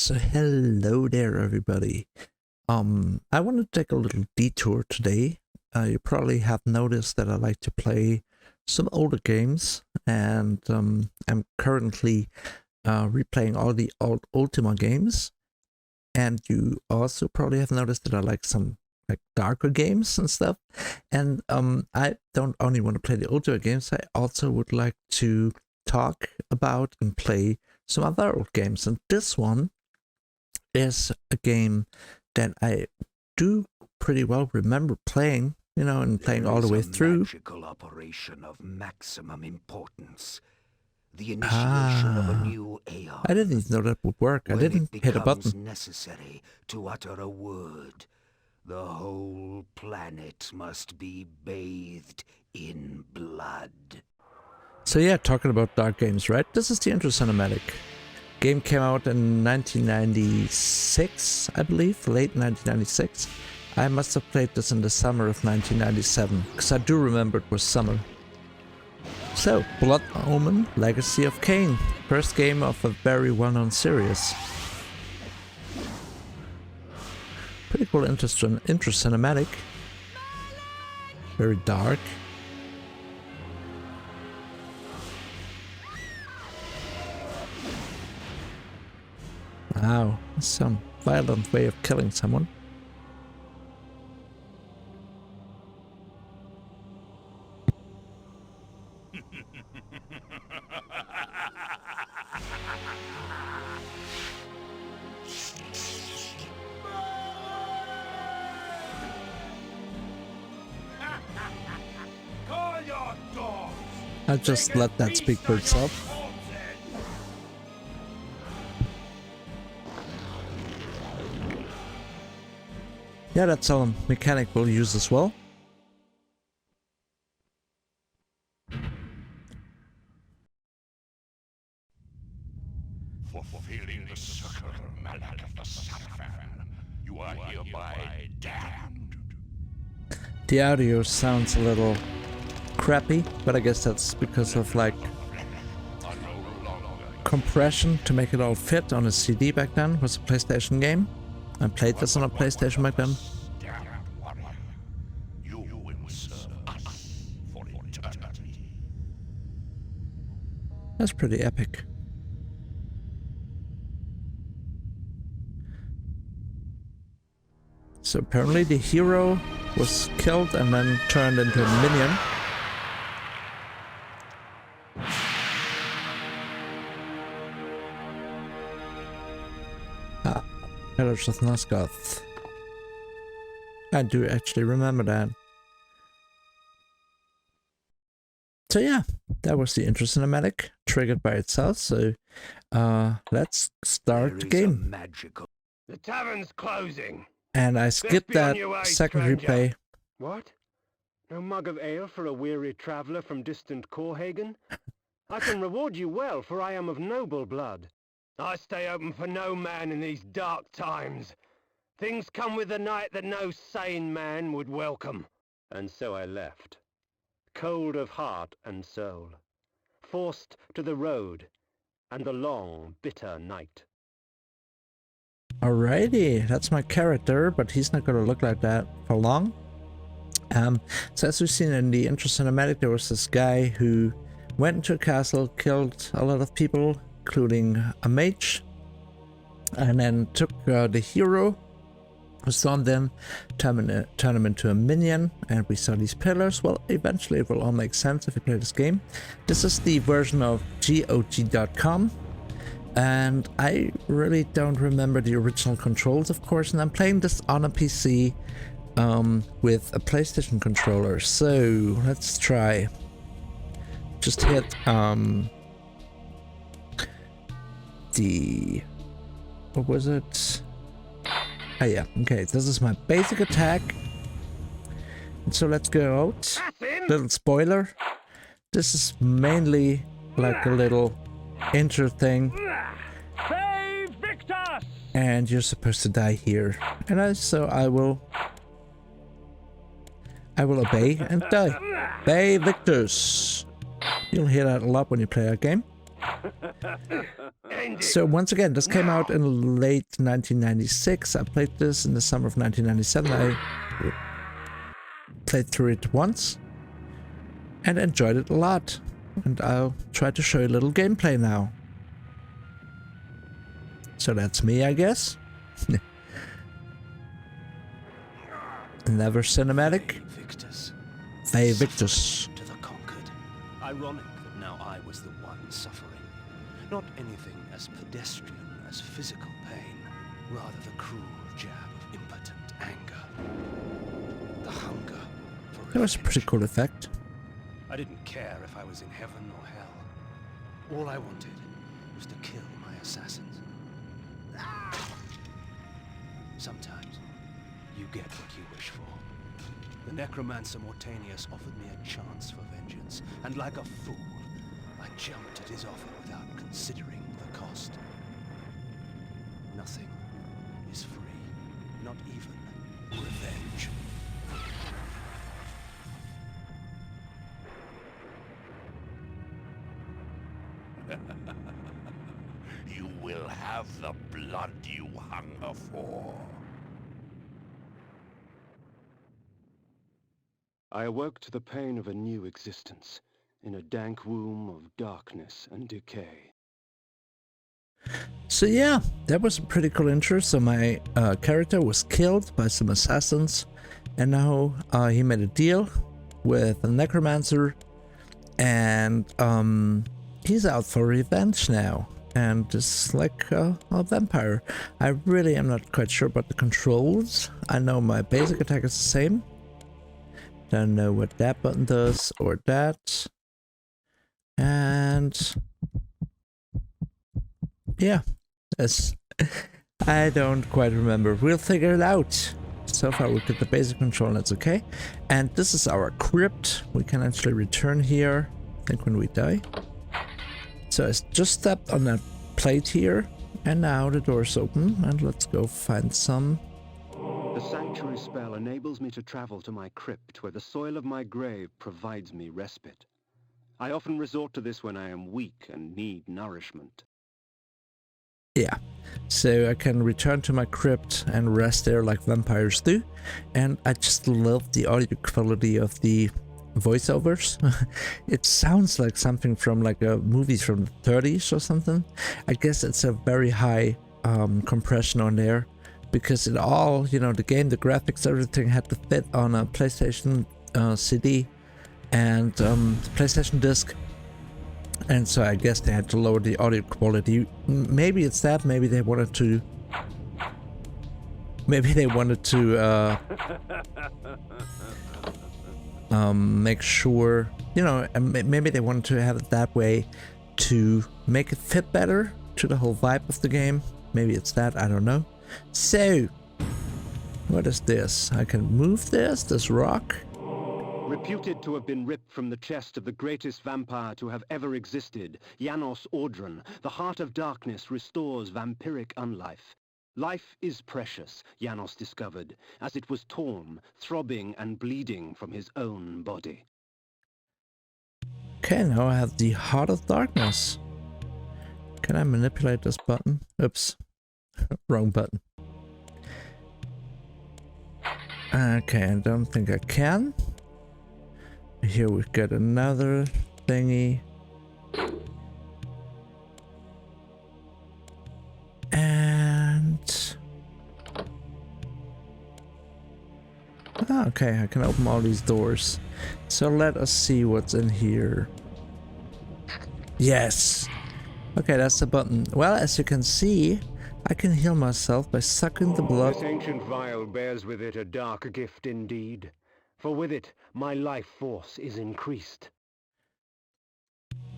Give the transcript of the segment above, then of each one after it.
So hello there, everybody. I want to take a little detour today. You probably have noticed that I like to play some older games, and I'm currently replaying all the old Ultima games. And you also probably have noticed that I like some darker games and stuff. And I don't only want to play the Ultima games, I also would like to talk about and play some other old games. And this one is a game that I do pretty well remember playing, you know, and playing all the way through. Magical operation of maximum importance. The initiation of a new aeon. I didn't even know that would work. I didn't hit a button. Necessary to utter a word. The whole planet must be bathed in blood. So yeah, talking about dark games, right? This is the intro cinematic. Game came out in 1996, I believe, late 1996. I must have played this in the summer of 1997, because I do remember it was summer. So, Blood Omen, Legacy of Kain, first game of a very well-known series. Pretty cool intro cinematic. Very dark. Wow, some violent way of killing someone. I'll just let that speak for itself. Yeah, that's a mechanic we'll use as well. For fulfilling the circle mallet of the Sunfan, you are hereby damned. The audio sounds a little crappy, but I guess that's because of like compression to make it all fit on a CD back then. It was a PlayStation game. I played this on a PlayStation back then. You will serve us for eternity. That's pretty epic. So apparently the hero was killed and then turned into a minion. Pillars of Nosgoth. I do actually remember that. So yeah, that was the intro cinematic, triggered by itself, so let's start the game. The tavern's closing. And I skipped that second replay. What? No mug of ale for a weary traveller from distant Corhagen? I can reward you well, for I am of noble blood. I stay open for no man in these dark times. Things come with the night that no sane man would welcome. And so I left, cold of heart and soul, forced to the road and the long, bitter night. Alrighty, that's my character, but he's not gonna look like that for long. So as we've seen in the intro cinematic, there was this guy who went into a castle, killed a lot of people, including a mage, and then took the hero, who saw him turn him into a minion, and we saw these pillars. Well, eventually it will all make sense if you play this game. This is the version of GOG.com, and I really don't remember the original controls, of course, and I'm playing this on a PC with a PlayStation controller. So let's try. Just hit what was it? Oh yeah, okay, this is my basic attack. And so let's go out. Little spoiler. This is mainly like a little intro thing. And you're supposed to die here. And I will obey and die. Bay Victors. You'll hear that a lot when you play our game. Splendid! So once again, this came out in late 1996. I played this in the summer of 1997. I played through it once and enjoyed it a lot. And I'll try to show you a little gameplay now. So that's me, I guess. Never cinematic. Victus. Hey, Victus. To the conquered. Ironic that now I was the one suffering. Not anything as pedestrian as physical pain, rather the cruel jab of impotent anger. The hunger for That was a pretty revenge. cool effect. I didn't care if I was in heaven or hell. All I wanted was to kill my assassins. Sometimes you get what you wish for. The necromancer Mortanius offered me a chance for vengeance, and like a fool, I jumped at his offer without considering the cost. Nothing is free, not even revenge. You will have the blood you hunger for. I awoke to the pain of a new existence, in a dank womb of darkness and decay. So yeah, that was a pretty cool intro. So my character was killed by some assassins, and now he made a deal with a necromancer, and he's out for revenge now, and is like a vampire. I really am not quite sure about the controls. I know my basic attack is the same. Don't know what that button does or that. And yeah, I don't quite remember. We'll figure it out. So far we get the basic control and that's okay. And this is our crypt. We can actually return here, I think, when we die. So I just stepped on that plate here, and now the door's open, and let's go find some. The sanctuary spell enables me to travel to my crypt, where the soil of my grave provides me respite. I often resort to this when I am weak and need nourishment. Yeah, so I can return to my crypt and rest there like vampires do. And I just love the audio quality of the voiceovers. It sounds like something from like a movie from the 30s or something. I guess it's a very high compression on there, because it all, you know, the game, the graphics, everything had to fit on a PlayStation CD and PlayStation disc. And so I guess they had to lower the audio quality. Maybe it's that. Maybe they wanted to. Maybe they wanted to make sure, you know, maybe they wanted to have it that way to make it fit better to the whole vibe of the game. Maybe it's that. I don't know. So, what is this? I can move this rock. Reputed to have been ripped from the chest of the greatest vampire to have ever existed, Janos Audron, the heart of darkness restores vampiric unlife. Life is precious, Janos discovered, as it was torn, throbbing and bleeding from his own body. Okay, now I have the heart of darkness. Can I manipulate this button? Oops. Wrong button. Okay, I don't think I can. Here we've got another thingy. And... okay, I can open all these doors. So let us see what's in here. Yes! Okay, that's the button. Well, as you can see, I can heal myself by sucking the blood. This ancient vial bears with it a dark gift indeed, for with it my life force is increased.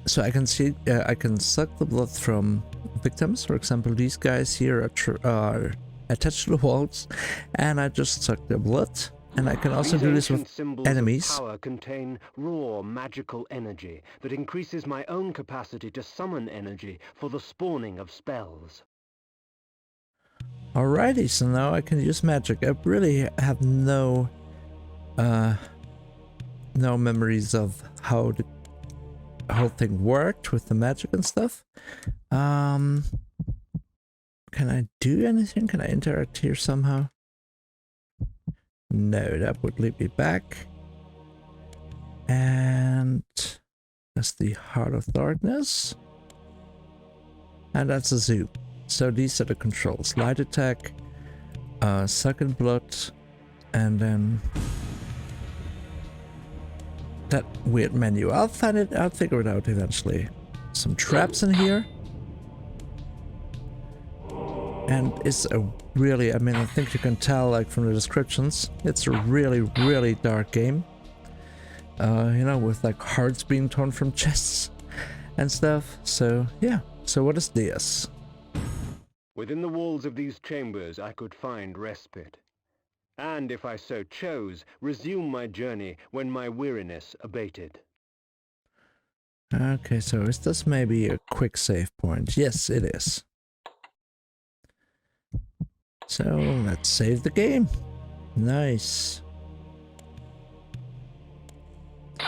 So I can see, I can suck the blood from victims. For example, these guys here are attached to the walls, and I just suck their blood. And I can also do this with enemies. These power contain raw magical energy that increases my own capacity to summon energy for the spawning of spells. Alrighty, so now I can use magic. I really have no memories of how whole thing worked with the magic and stuff. Can I do anything? Can I interact here somehow? No, that would lead me back. And that's the Heart of Darkness. And that's a zoo. So these are the controls. Light attack, suck blood, and then that weird menu. I'll figure it out eventually. Some traps in here. And it's a really, I mean, I think you can tell like from the descriptions, it's a really, really dark game. You know, with like hearts being torn from chests and stuff. So yeah, so what is this? Within the walls of these chambers I could find respite. And if I so chose, resume my journey when my weariness abated. Okay, so is this maybe a quick save point? Yes, it is. So let's save the game. Nice. Is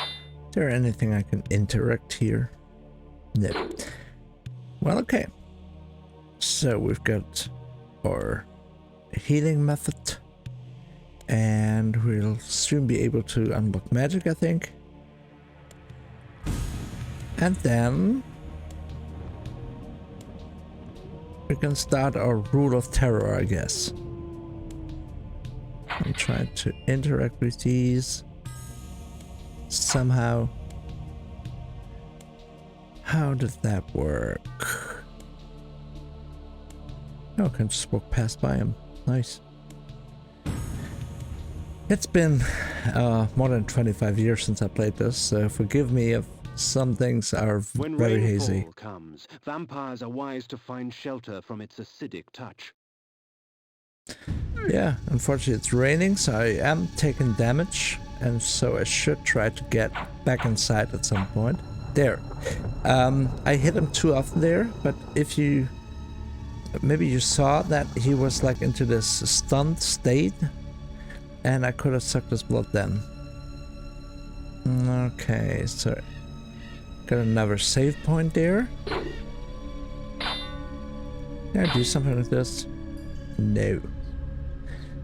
there anything I can interact here? No. Well, okay. So we've got our healing method. And we'll soon be able to unlock magic, I think. And then we can start our rule of terror, I guess. I'm trying to interact with these somehow. How did that work? Oh, I can just walk past by him. Nice. It's been more than 25 years since I played this, so forgive me if some things are When very rainfall hazy. comes, vampires are wise to find shelter from its acidic touch. Yeah, unfortunately it's raining, so I am taking damage, and so I should try to get back inside at some point. There. I hit him too often there, but if you... Maybe you saw that he was like into this stunned state, and I could have sucked his blood then. Okay, so... Got another save point there. Can I do something like this? No.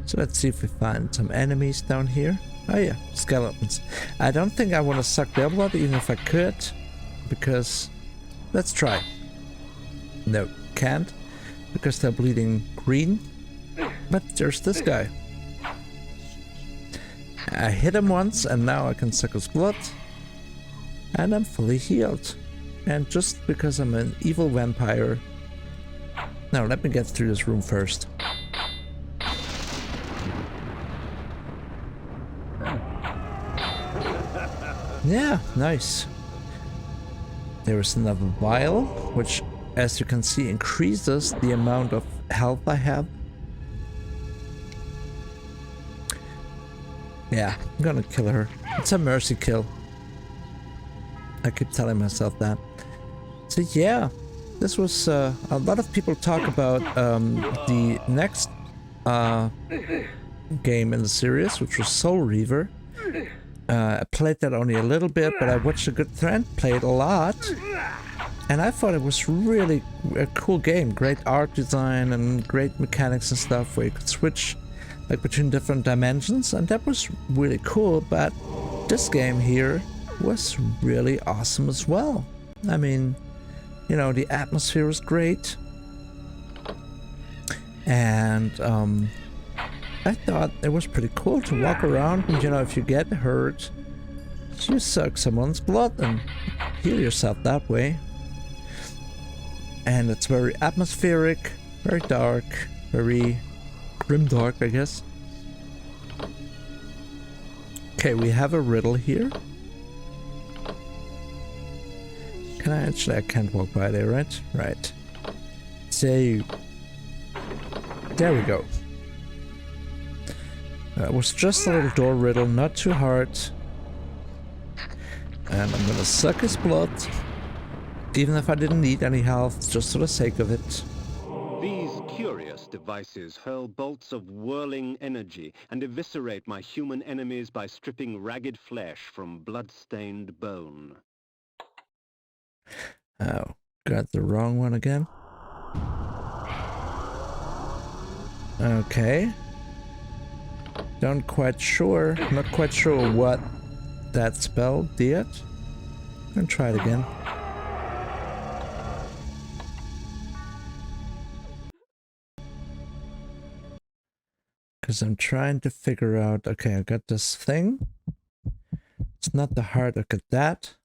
So let's see if we find some enemies down here. Oh yeah, skeletons. I don't think I want to suck their blood, even if I could. Because... Let's try. No, can't. Because they're bleeding green. But there's this guy. I hit him once and now I can suck his blood. And I'm fully healed. And just because I'm an evil vampire... Now let me get through this room first. Yeah, nice. There is another vial, which, as you can see, increases the amount of health I have. Yeah, I'm gonna kill her. It's a mercy kill. I keep telling myself that. So yeah, this was a lot of people talk about the next game in the series, which was Soul Reaver. I played that only a little bit, but I watched a good friend play it a lot. And I thought it was really a cool game. Great art design and great mechanics and stuff where you could switch like between different dimensions, and that was really cool. But this game here was really awesome as well. I mean, you know, the atmosphere was great. And I thought it was pretty cool to walk around and, you know, if you get hurt, you suck someone's blood and heal yourself that way. And it's very atmospheric, very dark, very grimdark, I guess. Okay, we have a riddle here. Can I actually... I can't walk by there, right? Right. So... There we go. It was just a little door riddle, not too hard. And I'm gonna suck his blood. Even if I didn't need any health, just for the sake of it. These curious devices hurl bolts of whirling energy and eviscerate my human enemies by stripping ragged flesh from blood-stained bone. Oh, got the wrong one again. Okay. Not quite sure what that spell did. I'm gonna try it again. Because I'm trying to figure out, okay, I got this thing. It's not the heart, I got that.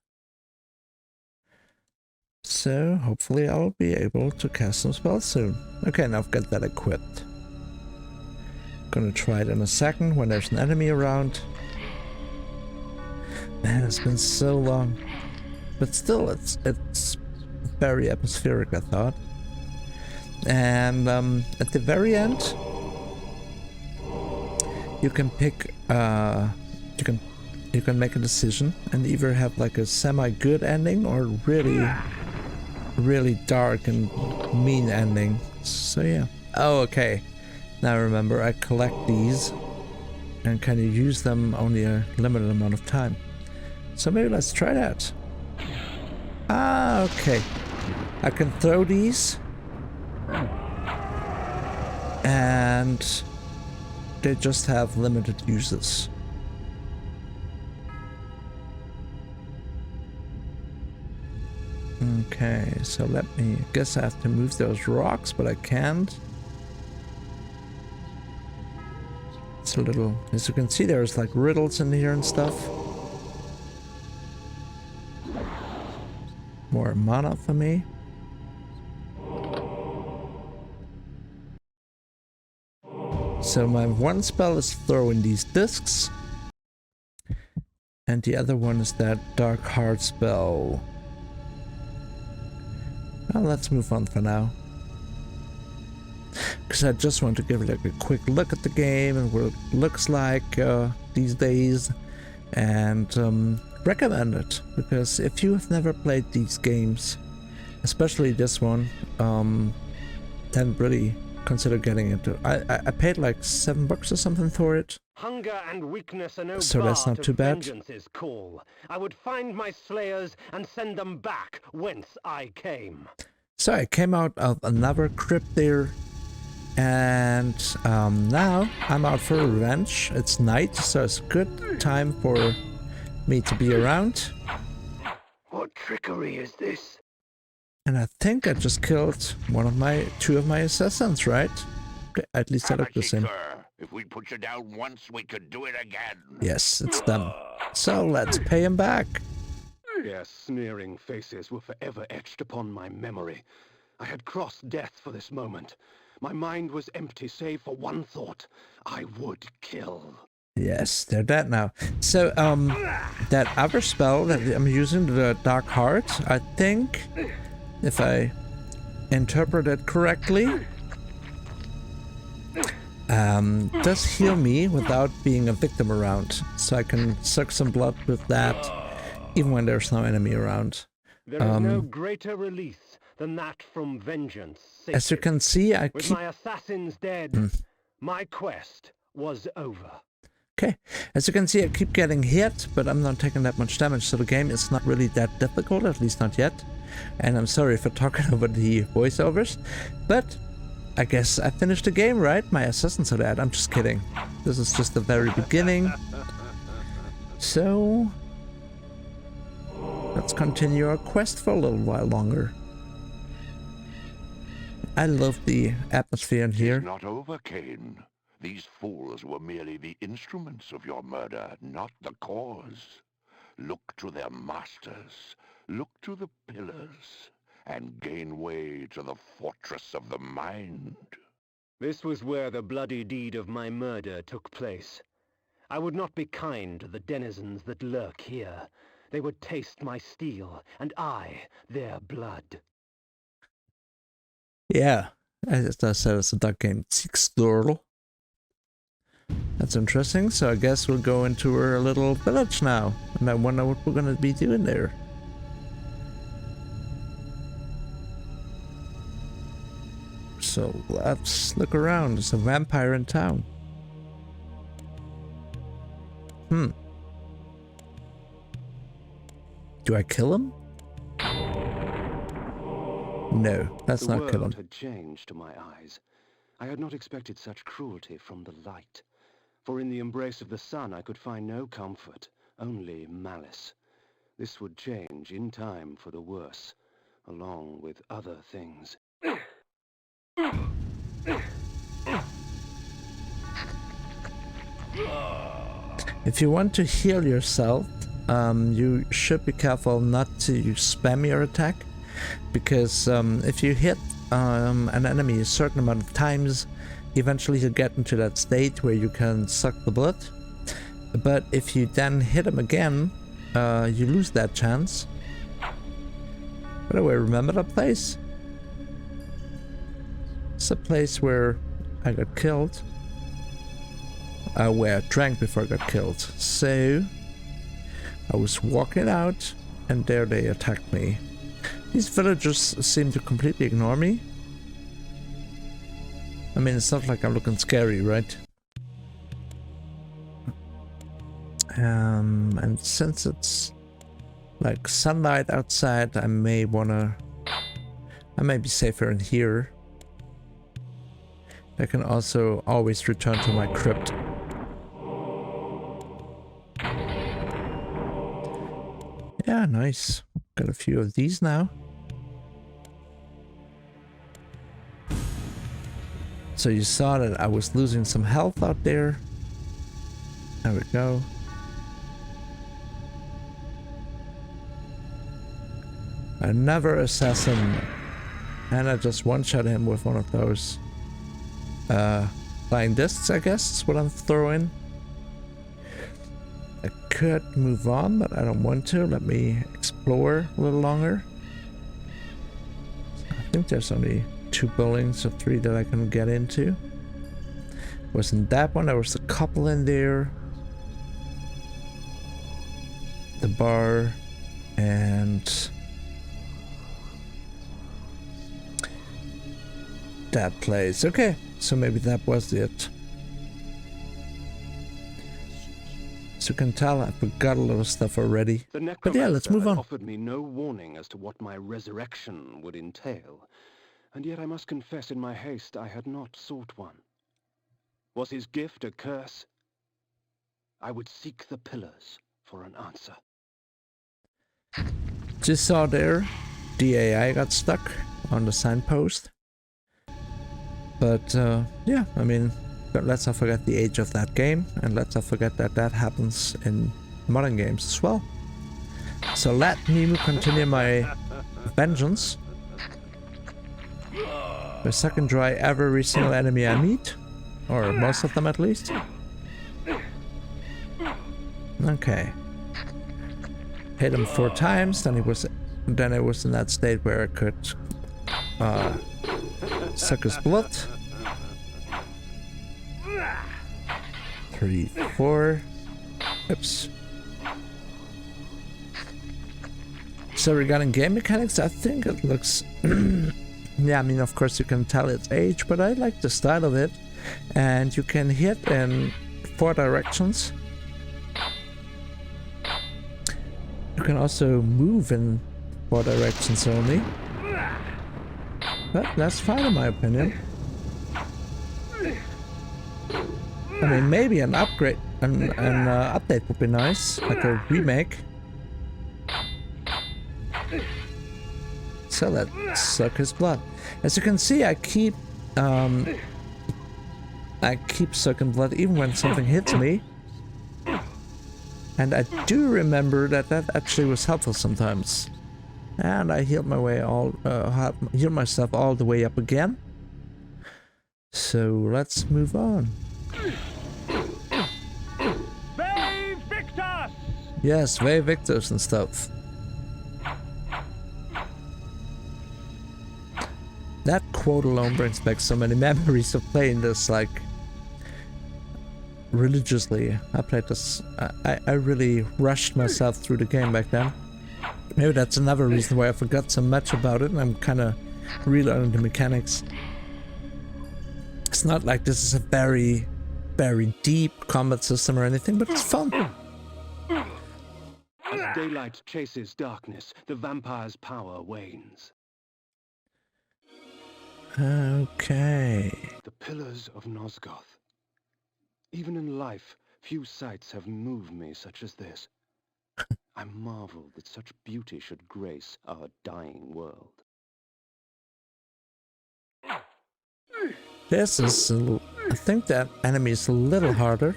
So hopefully I'll be able to cast some spells soon. Okay, now I've got that equipped. Gonna try it in a second when there's an enemy around. Man, it's been so long. But still, it's very atmospheric, I thought. And at the very end, you can pick, you can make a decision and either have like a semi-good ending or really dark and mean ending. So yeah. Oh, okay. Now I remember, I collect these and kind of use them only a limited amount of time. So maybe let's try that. Ah, okay. I can throw these and they just have limited uses. Okay, so let me, I guess I have to move those rocks, but I can't. It's a little, as you can see, there's like riddles in here and stuff. More mana for me. So my one spell is throwing these discs. And the other one is that Dark Heart spell. Well, let's move on for now. Because I just want to give like a quick look at the game and what it looks like these days. And recommend it. Because if you have never played these games, especially this one, then really consider getting into it. I paid like $7 or something for it. Hunger and weakness are no So that's bar not to too bad. vengeance's call. I would find my slayers and send them back whence I came. So I came out of another crypt there, and now I'm out for revenge. It's night, so it's a good time for me to be around. What trickery is this? And I think I just killed two of my assassins, right? At least I look the same. If we put you down once, we could do it again. Yes, it's them. So let's pay him back. Their sneering faces were forever etched upon my memory. I had crossed death for this moment. My mind was empty save for one thought. I would kill. Yes, they're dead now. So, that other spell that I'm using, the Dark Heart, I think, if I interpret it correctly, does heal me without being a victim around. So I can suck some blood with that, even when there's no enemy around. There is no greater release than that from vengeance. As you can see, I With keep... my assassins dead, my quest was over. Okay, as you can see, I keep getting hit, but I'm not taking that much damage, so the game is not really that difficult, at least not yet. And I'm sorry for talking over the voiceovers, but I guess I finished the game, right? My assassins are dead. I'm just kidding. This is just the very beginning. So let's continue our quest for a little while longer. I love the atmosphere in here. It's not over, Kain. These fools were merely the instruments of your murder, not the cause. Look to their masters, look to the pillars, and gain way to the fortress of the mind. This was where the bloody deed of my murder took place. I would not be kind to the denizens that lurk here. They would taste my steel, and I their blood. Yeah, as I said, it's a duck game. Sixdorl. That's interesting. So I guess we'll go into our little village now. And I wonder what we're gonna be doing there. So let's look around. There's a vampire in town. Do I kill him? No, let's The not kill world him. had changed to my eyes. I had not expected such cruelty from the light. For in the embrace of the sun I could find no comfort, only malice. This would change in time for the worse, along with other things. If you want to heal yourself, you should be careful not to spam your attack, because if you hit an enemy a certain amount of times, eventually you get into that state where you can suck the blood. But if you then hit him again, you lose that chance. By the way, remember that place? It's a place where I got killed. Where I drank before I got killed. So I was walking out and there they attacked me. These villagers seem to completely ignore me. I mean, it's not like I'm looking scary, right? And since it's like sunlight outside, I may be safer in here. I can also always return to my crypt. Yeah, nice. Got a few of these now. So you saw that I was losing some health out there. There we go. Another assassin. And I just one-shot him with one of those flying discs, I guess is what I'm throwing. I could move on, but I don't want to. Let me explore a little longer. I think there's only 2 buildings or 3 that I can get into. Wasn't that one? There was a couple in there. The bar and that place. Okay, so maybe that was it. As you can tell, I forgot a lot of stuff already. But yeah, let's move on. Offered me no warning as to what my resurrection would entail, and yet I must confess in my haste I had not sought one. Was his gift a curse? I would seek the pillars for an answer. Just saw there, the AI got stuck on the signpost. But yeah, I mean, but let's not forget the age of that game, and let's not forget that that happens in modern games as well. So let me continue my vengeance. The second dry every single enemy I meet, or most of them at least. Okay. Hit him 4 times, then it was in that state where I could suck his blood. 3, 4. Oops. So regarding game mechanics, I think it looks... yeah, I mean, of course you can tell its age, but I like the style of it. And you can hit in 4 directions. You can also move in 4 directions only. But that's fine in my opinion. I mean, maybe an upgrade, an update would be nice, like a remake. So let's suck his blood. As you can see, I keep sucking blood even when something hits me. And I do remember that that actually was helpful sometimes. And I healed healed myself all the way up again. So let's move on. Ve Victus! Yes, Ve Victus and stuff. That quote alone brings back so many memories of playing this, like, religiously. I played this, I really rushed myself through the game back then. Maybe that's another reason why I forgot so much about it, and I'm kind of relearning the mechanics. It's not like this is a very, very deep combat system or anything, but it's fun. As daylight chases darkness, the vampire's power wanes. Okay. The pillars of Nosgoth. Even in life, few sights have moved me such as this. I marvel that such beauty should grace our dying world. This is, I think that enemy is a little harder.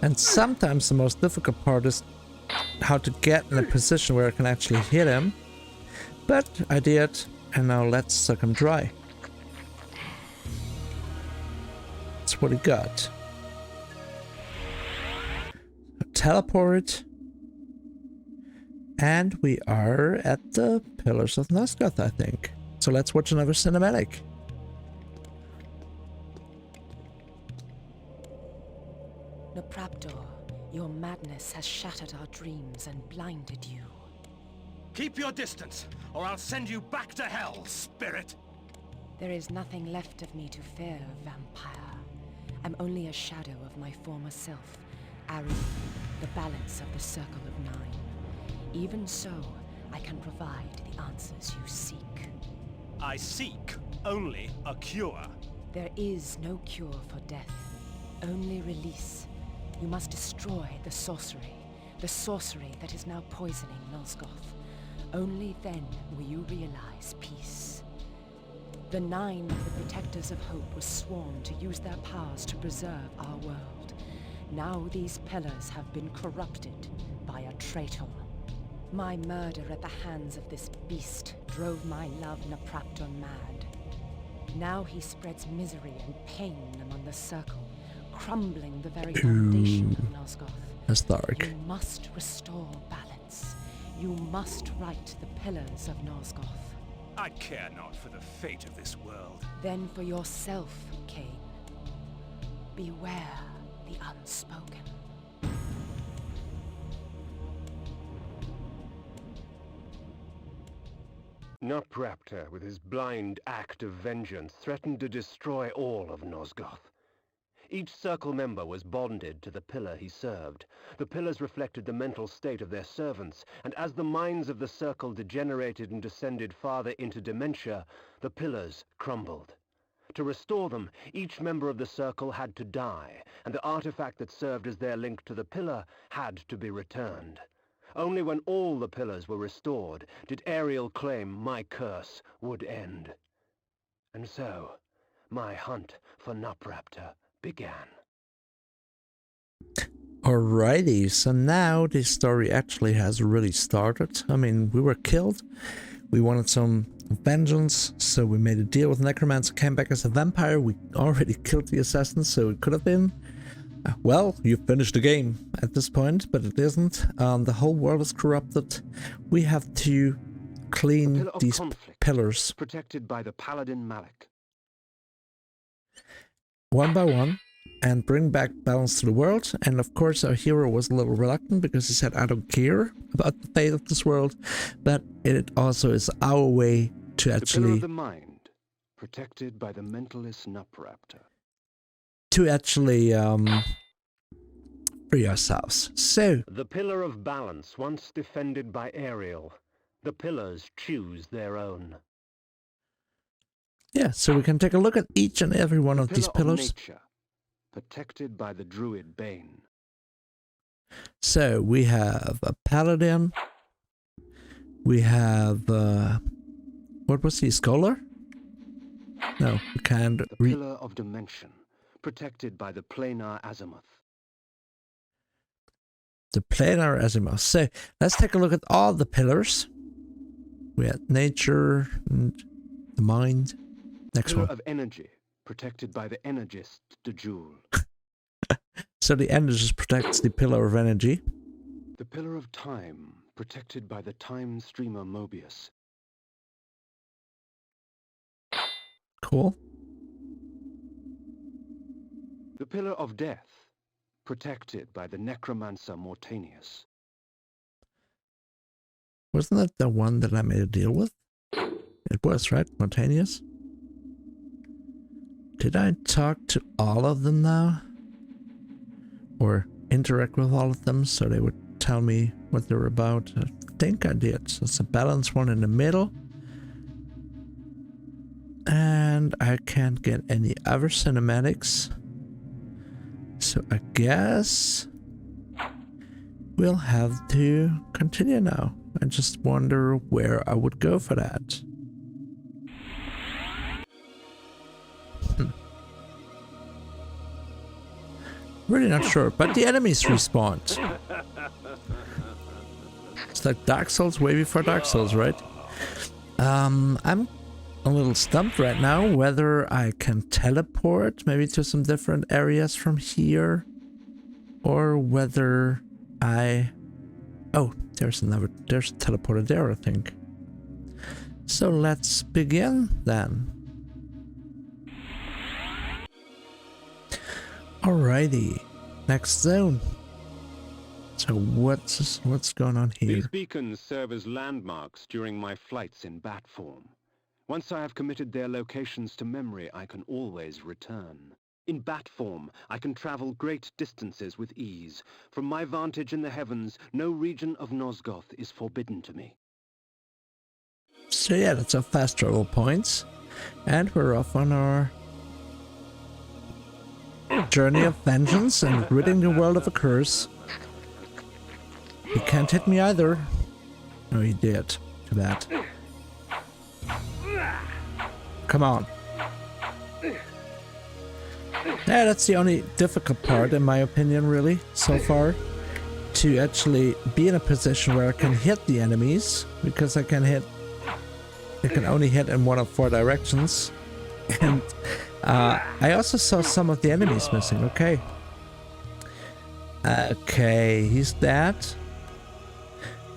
And sometimes the most difficult part is how to get in a position where I can actually hit him. But I did, and now let's suck him dry. That's what he got. Teleport. And we are at the Pillars of Nosgoth, I think. So let's watch another cinematic. Nopraptor, your madness has shattered our dreams and blinded you. Keep your distance, or I'll send you back to hell, spirit! There is nothing left of me to fear, vampire. I'm only a shadow of my former self, Ari, the balance of the Circle of Nine. Even so, I can provide the answers you seek. I seek only a cure. There is no cure for death, only release. You must destroy the sorcery that is now poisoning Nosgoth. Only then will you realize peace. The Nine, the Protectors of Hope, were sworn to use their powers to preserve our world. Now these pillars have been corrupted by a traitor. My murder at the hands of this beast drove my love Nopraptor mad. Now he spreads misery and pain among the Circle, crumbling the very foundation of Nosgoth. That's dark. You must restore balance. You must right the pillars of Nosgoth. I care not for the fate of this world. Then for yourself, Kain. Beware the unspoken. Nopraptor, with his blind act of vengeance, threatened to destroy all of Nosgoth. Each Circle member was bonded to the pillar he served. The pillars reflected the mental state of their servants, and as the minds of the Circle degenerated and descended farther into dementia, the pillars crumbled. To restore them, each member of the Circle had to die, and the artifact that served as their link to the pillar had to be returned. Only when all the pillars were restored did Ariel claim my curse would end. And so, my hunt for Nopraptor began. Alrighty, so now this story actually has really started. I mean, we were killed. We wanted some vengeance, so we made a deal with Necromancer, came back as a vampire. We already killed the assassin, so it could have been... well, you've finished the game at this point, but it isn't. The whole world is corrupted. We have to clean these pillars protected by the Paladin Malik. one by one and bring back balance to the world. And of course our hero was a little reluctant because he said, I don't care about the fate of this world, but it also is our way to The pillar actually of the mind, protected by the mentalist Nopraptor. free ourselves. So The pillar of balance, once defended by Ariel. The pillars choose their own. yeah, so we can take a look at each and every one of these Pillar of pillars. nature, protected by the druid Bane. So we have a paladin. We have what was he, scholar? No, we can't The read. pillar of dimension, protected by the planar azimuth. The planar azimuth. So let's take a look at all the pillars. We had nature and the mind. Next Pillar one. of energy, protected by the energist de Joule. So the energist protects the pillar of energy. The pillar of time, protected by the time streamer Mobius. Cool. The pillar of death, protected by the necromancer Mortanius. Wasn't that the one that I made a deal with? It was, right? Montanius? Did I talk to all of them now? Or interact with all of them so they would tell me what they're about? I think I did. So it's a balanced one in the middle. And I can't get any other cinematics. So I guess we'll have to continue now. I just wonder where I would go for that. Really not sure, but the enemies respawned. It's like Dark Souls way before Dark Souls, right? I'm a little stumped right now whether I can teleport maybe to some different areas from here, or whether I... Oh, there's a teleporter there, I think. So let's begin then. Alrighty, next zone. So what's going on here? These beacons serve as landmarks during my flights in bat form. Once I have committed their locations to memory, I can always return. In bat form, I can travel great distances with ease. From my vantage in the heavens, no region of Nosgoth is forbidden to me. So yeah, that's our fast travel points. And we're off on our journey of vengeance and ridding the world of a curse. He can't hit me either. No, he did. Too bad. Come on. Yeah, that's the only difficult part, in my opinion, really, so far. To actually be in a position where I can hit the enemies, because I can only hit in one of 4 directions. And I also saw some of the enemies missing. Okay. Okay, he's dead.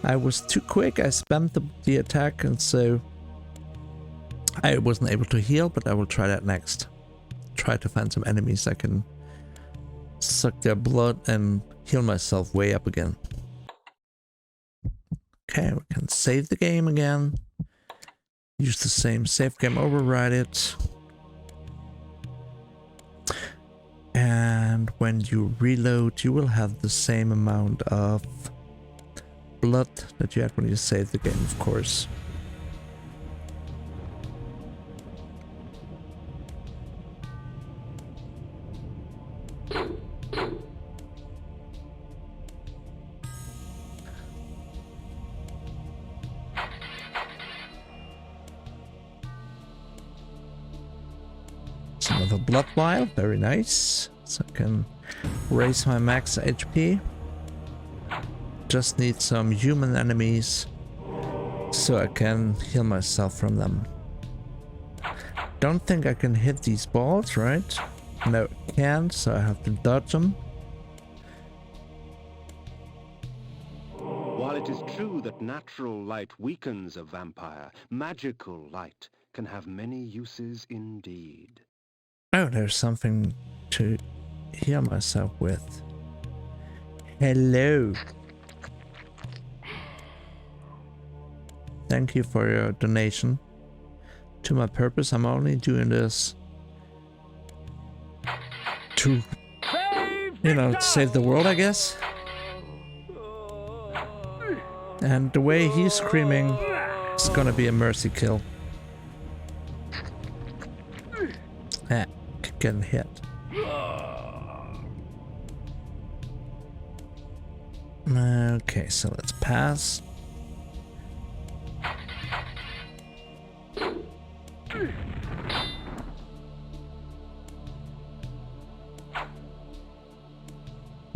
I was too quick. I spammed the attack, and so I wasn't able to heal, but I will try that next. Try to find some enemies I can suck their blood and heal myself way up again. Okay, we can save the game again. Use the same save game, override it. And when you reload, you will have the same amount of blood that you had when you saved the game, of course. Some of a blood vial, very nice. So I can raise my max HP. Just need some human enemies so I can heal myself from them. Don't think I can hit these balls, right? No, I can't, so I have to dodge them. While it is true that natural light weakens a vampire, magical light can have many uses indeed. Oh, there's something to heal myself with. Hello. Thank you for your donation. To my purpose, I'm only doing this to, you know, save the world, I guess. And the way he's screaming, it's gonna be a mercy kill. Ah, getting hit. Okay, so let's pass.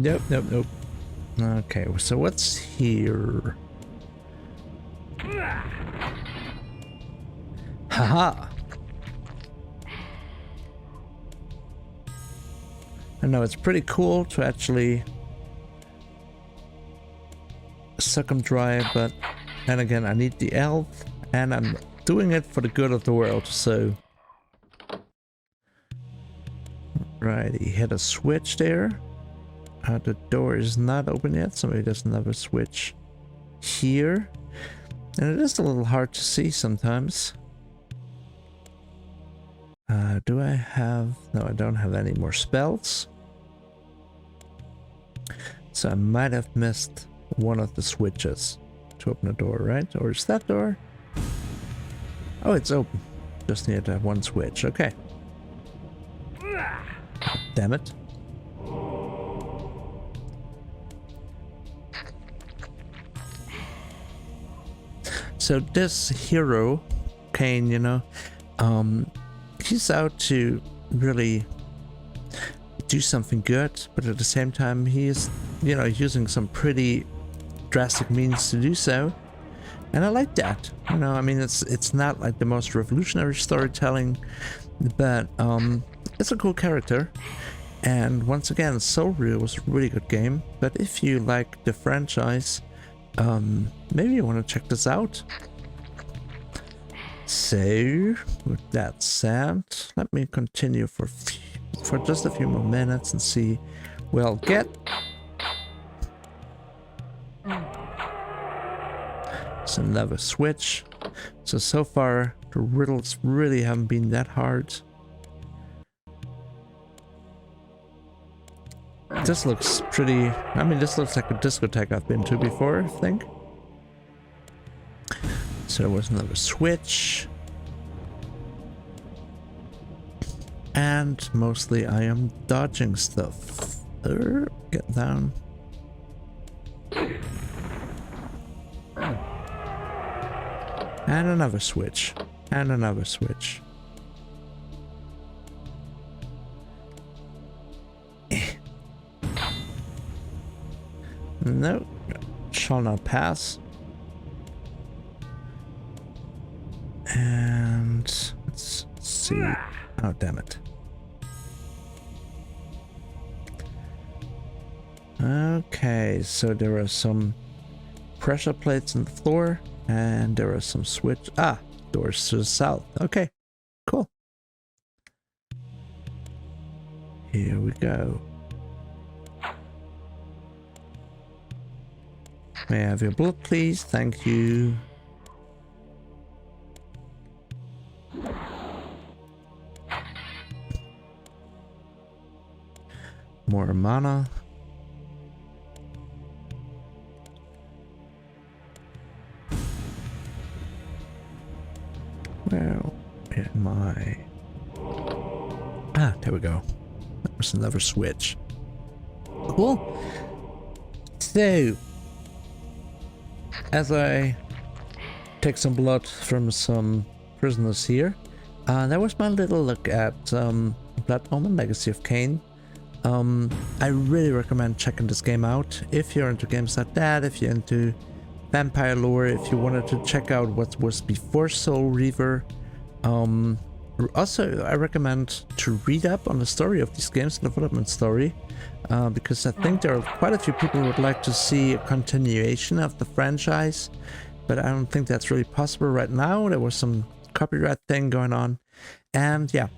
Nope, nope, nope. Okay, so what's here? Haha! I know it's pretty cool to actually suck them dry, but then again, I need the health, and I'm doing it for the good of the world, so... Right, he hit a switch there. The door is not open yet, so maybe there's another switch here. And it is a little hard to see sometimes. Do I have... No, I don't have any more spells. So I might have missed one of the switches to open the door, right? Or is that door? Oh, it's open. Just need that one switch. Okay. Damn it. So this hero, Kain, you know, he's out to really do something good, but at the same time he's, you know, using some pretty drastic means to do so. And I like that. You know, I mean, it's not like the most revolutionary storytelling, but it's a cool character. And once again, Soul Reaver was a really good game. But if you like the franchise, maybe you want to check this out. So, with that said, let me continue for just a few more minutes and see where I'll get. It's another switch. So far, the riddles really haven't been that hard. This looks pretty... I mean, this looks like a discotheque I've been to before, I think. So there was another switch. And mostly I am dodging stuff. Get down. And another switch. And another switch. No, shall not pass. And let's see. Oh, damn it. Okay, so there are some pressure plates on the floor, and there are some switch. Ah, doors to the south. Okay, cool. Here we go. May I have your blood, please? Thank you. More mana. Where am I? Ah, there we go. There's another switch. Cool. So, as I take some blood from some prisoners here, that was my little look at Blood Omen Legacy of Kain. I really recommend checking this game out if you're into games like that, if you're into vampire lore, if you wanted to check out what was before Soul Reaver. Also, I recommend to read up on the story of these games, the development story, because I think there are quite a few people who would like to see a continuation of the franchise, but I don't think that's really possible right now. There was some copyright thing going on, and yeah,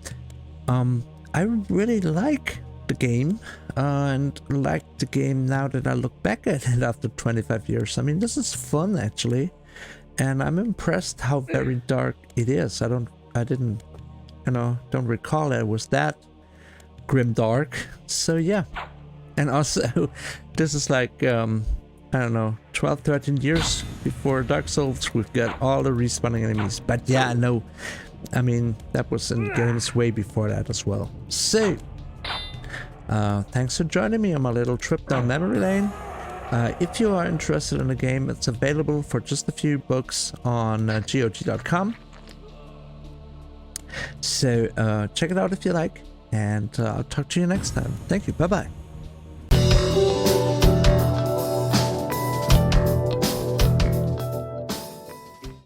I really like the game, and like the game now that I look back at it after 25 years. I mean, this is fun actually, and I'm impressed how very dark it is. I didn't, you know, don't recall it was that grim dark. So yeah, and also this is like I don't know, 12-13 years before Dark Souls. We've got all the respawning enemies, but yeah, no, I mean that was in games way before that as well. So thanks for joining me on my little trip down memory lane. If you are interested in the game, it's available for just a few bucks on GOG.com. So check it out if you like, and I'll talk to you next time. Thank you. Bye bye.